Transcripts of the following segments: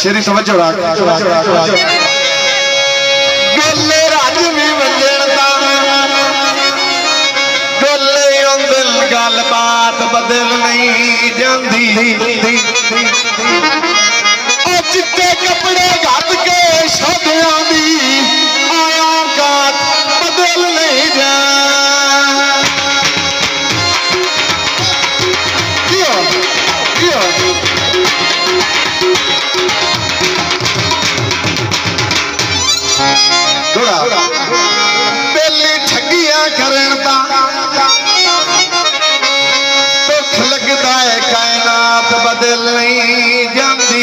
शेरी समझो गोले राजवी वंजणता गोले दिल गल बात बदल नहीं जाती चिट्टे कपड़े घट के शादियां दी आया गात बदल नहीं जा बेली ठगिया करता दुख लगता है कायनात बदल नहीं जाती।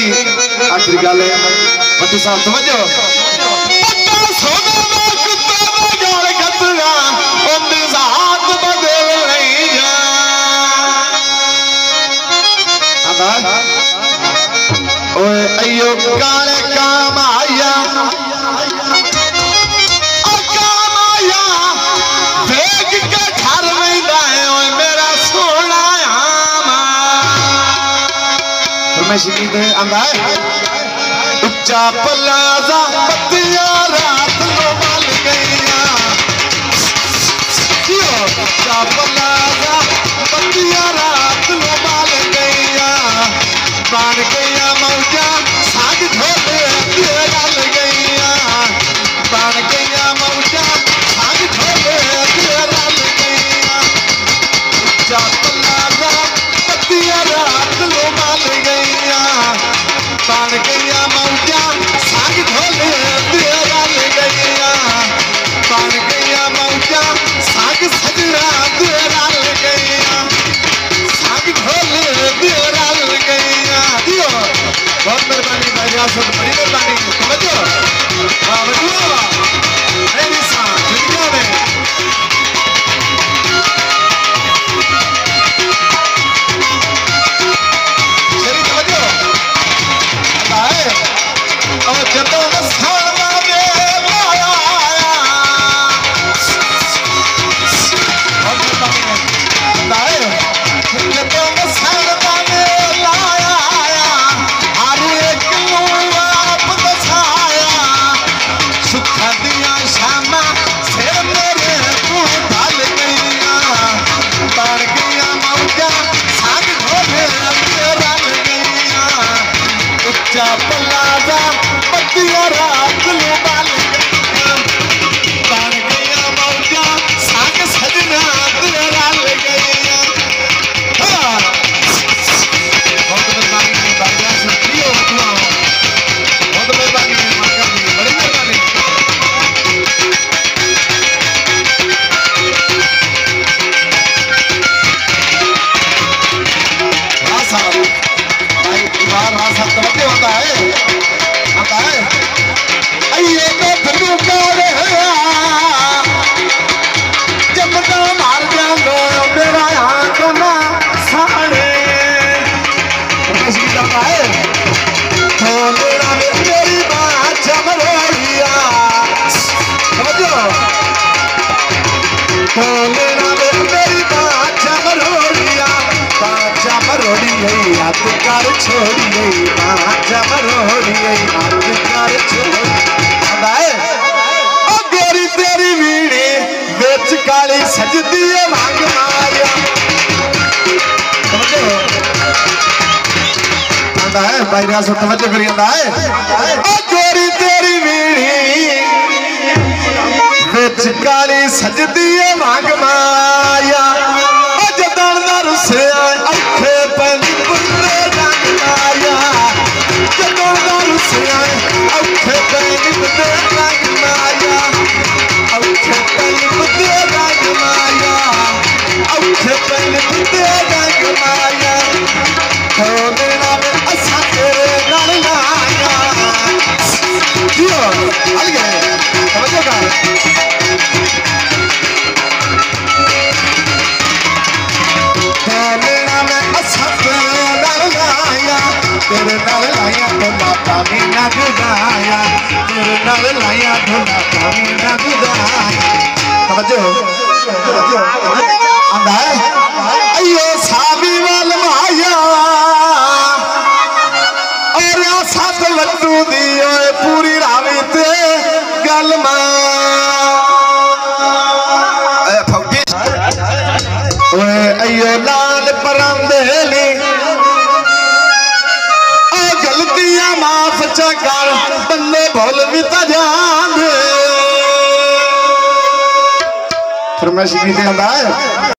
आखिरी गल बच्चे साहब समझो अयो काले काम आया उच्चा पलाजा बत्तियां रात लो बल गईया उच्चा पलाजा बत्तियां रात लो बल गईया बन गईया मौजा साग ढोले रल गईया बन गईया मौजा साग ढोले रल गईया उच्चा पलाजा बत्तियां रात लो बल गईया बन गईया मौजा साग ढोले रल गईया बन गईया मौजा साग सजना रल गईया साग ढोले रल गईया। दियो बहुत मेहरबानी भाई रियासत बड़ी मेहरबानी समझो दुनिया में और जब पलाजा बत्तियां रात लो बल गईया बन गईया मौजा साग सजना रल गईया। बहुत मेहरबानी बहुत मेहरबानी बड़ी मेहरबानी होता है ये तो फिरू जमदा मार जानो मेरा हाथ ना साड़े मेरी बात चमरोड़िया समझो मेरी बात चमरोड़िया मरोड़ी गई हाथ कर छोड़ी गई मरोड़ी गई हाथ कर छोड़ी गोरी तेरी वीड़ी बेच काली सजदी है भांग मारिया समझो आंदा है भाई रियासत तवज्जो करी आंदा है गोरी तेरी वीड़ी बेच काली सजदी है भांग मारिया जदन दा रुसे औखे पैंदी बुंदे रंग माया जदन दा रुसे औखे पैंदी बुंदे रंग माया औखे पैंदी बुंदे रंग माया औखे पैंदी बुंदे रंग माया तेरे नाल लाया ढोला पानी ना जुदाया तेरे नाल लाया ढोला पानी ना जुदाया समझो आंदा है अयो साबी वाल माया और साथ लट्टू दी ओए पूरी रावी ते गल ओए अयो लाल परांदे नी ओ गलतियां माफ च कर बंदे भुल भी ता जान फिर मैं सीधी आंदा है